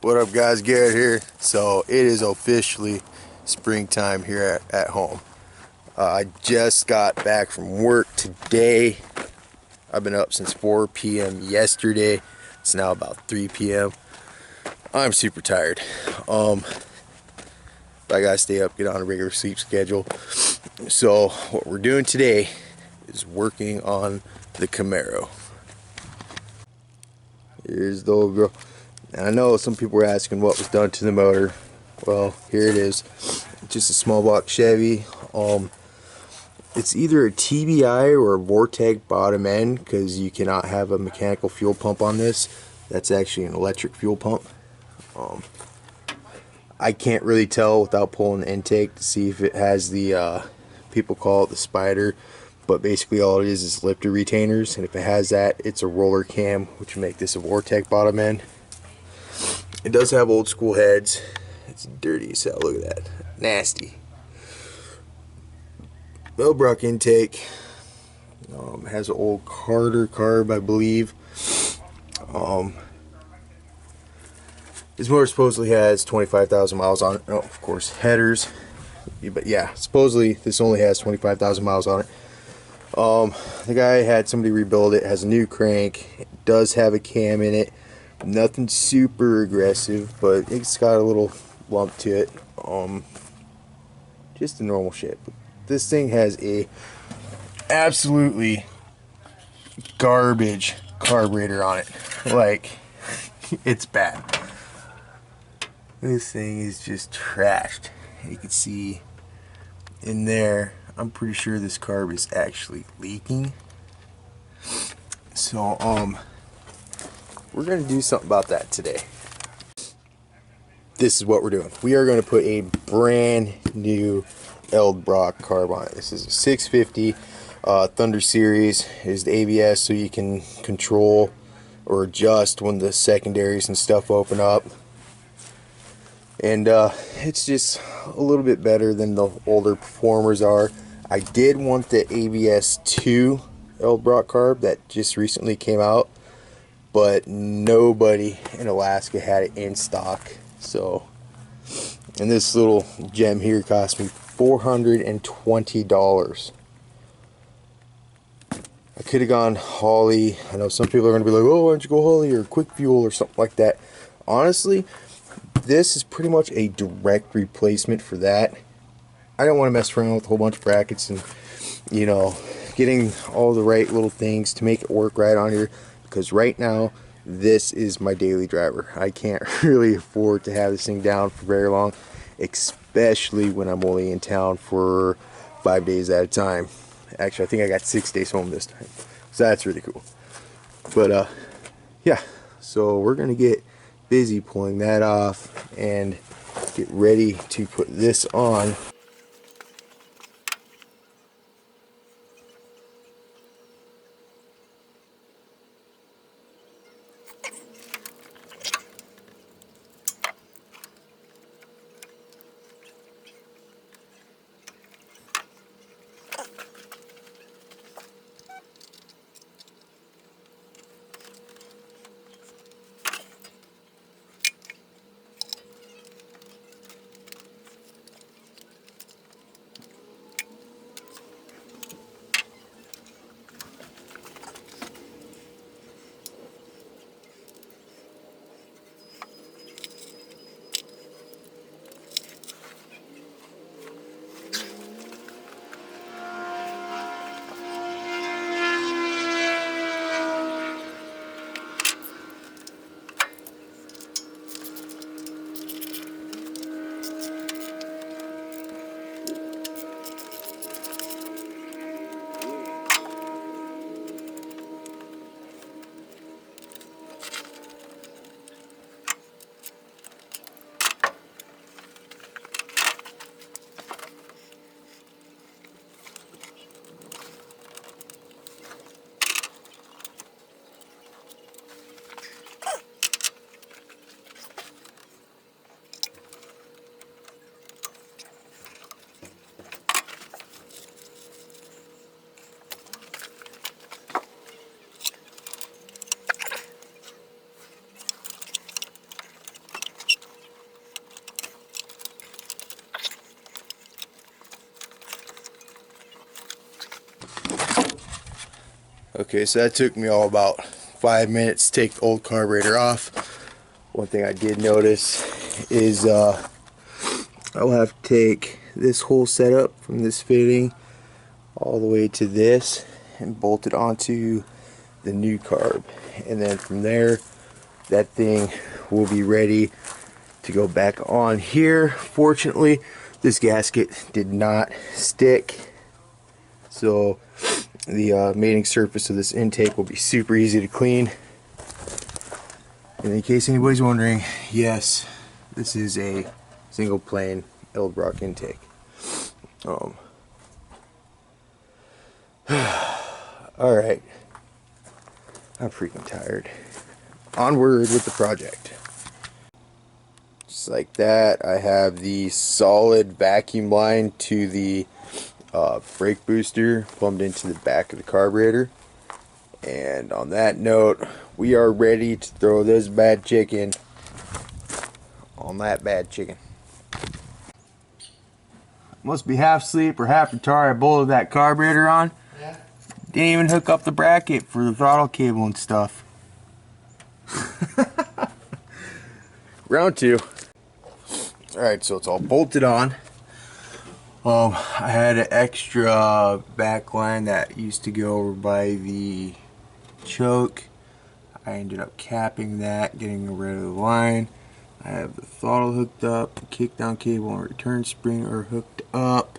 What up guys, Garrett here. So it is officially springtime here at home. I just got back from work today. I've been up since 4 p.m. yesterday. It's now about 3 p.m. I'm super tired. I gotta stay up, get on a regular sleep schedule. So what we're doing today is working on the Camaro. Here's the old girl. And I know some people were asking what was done to the motor. Well, here it is. Just a small block Chevy. It's either a TBI or a Vortec bottom end, because you cannot have a mechanical fuel pump on this. That's actually an electric fuel pump. I can't really tell without pulling the intake to see if it has the, people call it the spider, but basically all it is lifter retainers, and if it has that, it's a roller cam, which would make this a Vortec bottom end. It does have old school heads. It's dirty as hell, look at that. Nasty. Millbrook intake. Has an old Carter carb, I believe. This motor supposedly has 25,000 miles on it. Oh, of course, headers. But yeah, supposedly this only has 25,000 miles on it. The guy had somebody rebuild it. Has a new crank. It does have a cam in it. Nothing super aggressive, but it's got a little lump to it. Just the normal shit. But this thing has a absolutely garbage carburetor on it. Like, it's bad. This thing is just trashed. You can see in there, I'm pretty sure this carb is actually leaking. So, we're going to do something about that today. This is what we're doing. We are going to put a brand new Eldbrock carb on it. This is a 650 Thunder Series. It is the ABS, so you can control or adjust when the secondaries and stuff open up. And it's just a little bit better than the older performers are. I did want the ABS 2 Eldbrock carb that just recently came out, but nobody in Alaska had it in stock. So, and this little gem here cost me $420. I could have gone Holly. I know some people are going to be like, oh, why don't you go Holly or Quick Fuel or something like that. Honestly, this is pretty much a direct replacement for that. I don't want to mess around with a whole bunch of brackets and, you know, getting all the right little things to make it work right on here, because right now this is my daily driver. I can't really afford to have this thing down for very long, especially when I'm only in town for 5 days at a time. Actually, I think I got 6 days home this time, so that's really cool. But yeah, so we're gonna get busy pulling that off and get ready to put this on. Okay, so that took me all about 5 minutes to take the old carburetor off. One thing I did notice is I'll have to take this whole setup from this fitting all the way to this and bolt it onto the new carb, and then from there that thing will be ready to go back on here. Fortunately, this gasket did not stick, so the mating surface of this intake will be super easy to clean. And in case anybody's wondering, yes, this is a single plane Eldbrock intake. Alright, I'm freaking tired. Onward with the project. Just like that, I have the solid vacuum line to the brake booster plumbed into the back of the carburetor. And on that note, we are ready to throw this bad chicken on that bad chicken. Must be half asleep or half retarded. I bolted that carburetor on. Yeah. Didn't even hook up the bracket for the throttle cable and stuff. Round two. Alright, so it's all bolted on. I had an extra back line that used to go over by the choke. I ended up capping that, getting rid of the line. I have the throttle hooked up, the kickdown cable and return spring are hooked up.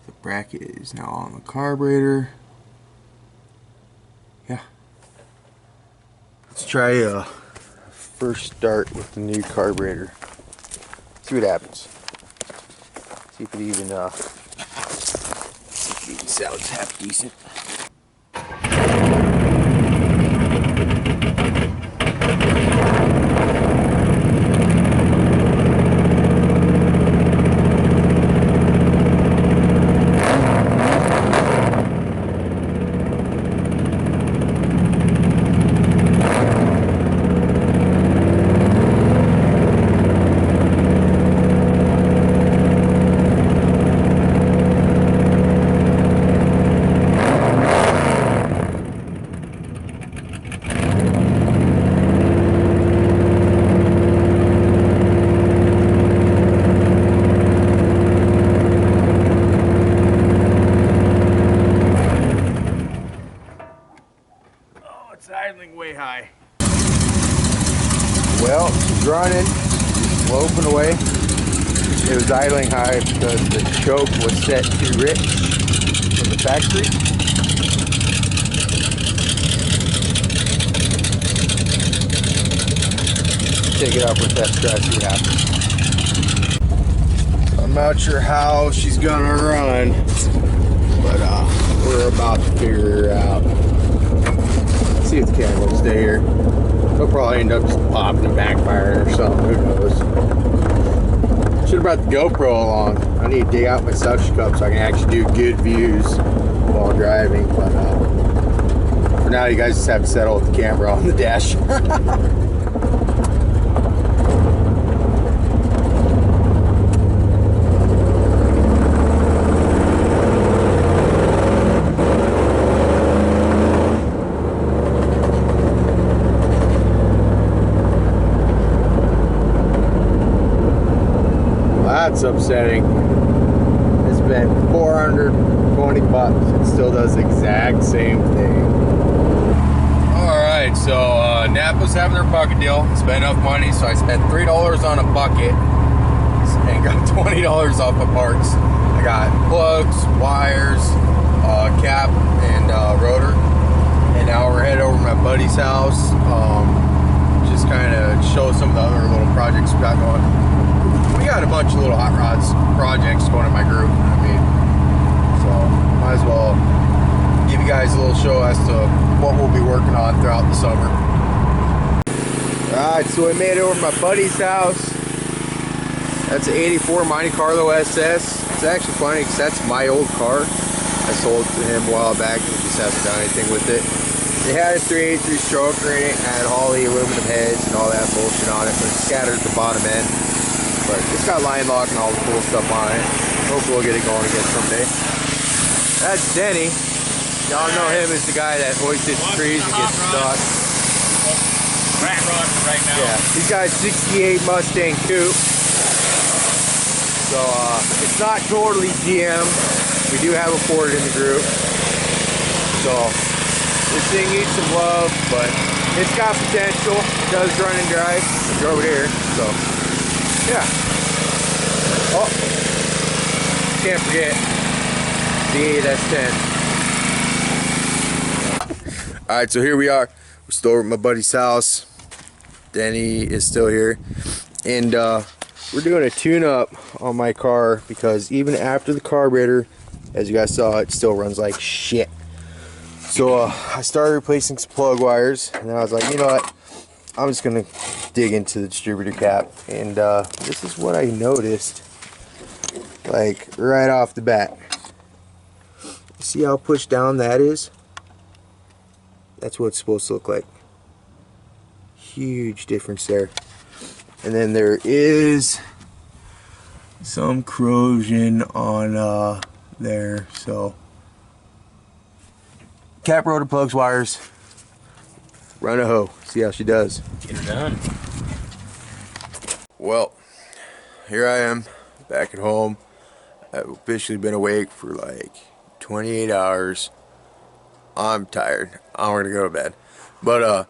The bracket is now on the carburetor. Yeah. Let's try a first start with the new carburetor. See what happens. See if it even sounds half decent. It's idling way high. Well, it's running, sloping away. It was idling high because the choke was set too rich from the factory. Take it up with that stress, see what happens. I'm not sure how she's gonna run, but we're about to figure her out. See if the camera will stay here. He'll probably end up just popping and backfiring or something. Who knows? Should have brought the GoPro along. I need to dig out my suction cup so I can actually do good views while driving. But for now, you guys just have to settle with the camera on the dash. That's upsetting. It's been 420 bucks. It still does the exact same thing. Alright, so Napa's having their bucket deal. Spent enough money, so I spent $3 on a bucket and got $20 off of parts. I got plugs, wires, cap, and rotor. And now we're headed over to my buddy's house. Just kind of show some of the other little projects we got going. We got a bunch of little hot rods projects going in my group. I mean, so might as well give you guys a little show as to what we'll be working on throughout the summer. Alright, so we made it over to my buddy's house. That's an 84 Monte Carlo SS. It's actually funny because that's my old car. I sold it to him a while back and just haven't done anything with it. It had a 383 stroker in it, had Holley aluminum heads and all that bullshit on it, but it scattered at the bottom end. But it's got line lock and all the cool stuff on it. Hopefully we'll get it going again someday. That's Denny. Y'all know him as the guy that hoists his trees and gets stuck. Right now. Yeah, he's got a 68 Mustang coupe. So it's not totally GM. We do have a Ford in the group. So this thing needs some love, but it's got potential. It does run and drive. It's over here. So yeah. Oh, can't forget the S10. Alright, so here we are. We're still over at my buddy's house. Denny is still here. And we're doing a tune-up on my car because even after the carburetor, as you guys saw, it still runs like shit. So I started replacing some plug wires, and then I was like, you know what? I'm just gonna dig into the distributor cap. And this is what I noticed, like right off the bat. See how pushed down that is? That's what it's supposed to look like. Huge difference there. And then there is some corrosion on there. So cap rotor, plugs, wires, run a hoe. See how she does. Get her done. Well, here I am back at home. I've officially been awake for like 28 hours. I'm tired. I'm gonna go to bed. But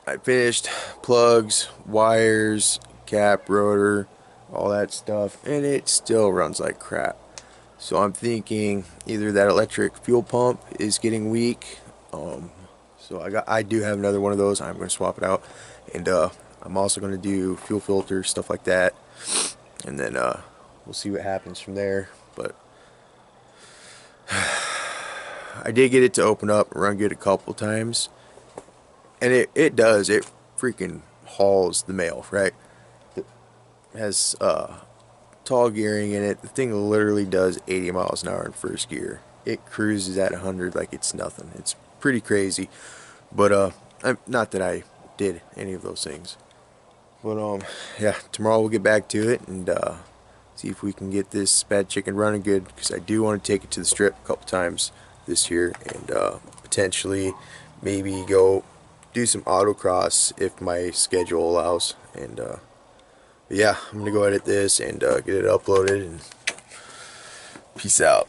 I finished plugs, wires, cap, rotor, all that stuff, and it still runs like crap. So I'm thinking either that electric fuel pump is getting weak. So I do have another one of those. I'm gonna swap it out, and I'm also gonna do fuel filter, stuff like that, and then we'll see what happens from there. But I did get it to open up and run good a couple times, and it does. It freaking hauls the mail, right? It has tall gearing in it. The thing literally does 80 miles an hour in first gear. It cruises at 100 like it's nothing. It's pretty crazy. But not that I did any of those things. But yeah, tomorrow we'll get back to it and see if we can get this bad chicken running good, because I do want to take it to the strip a couple times this year, and potentially maybe go do some autocross if my schedule allows. And yeah, I'm gonna go edit this and get it uploaded, and peace out.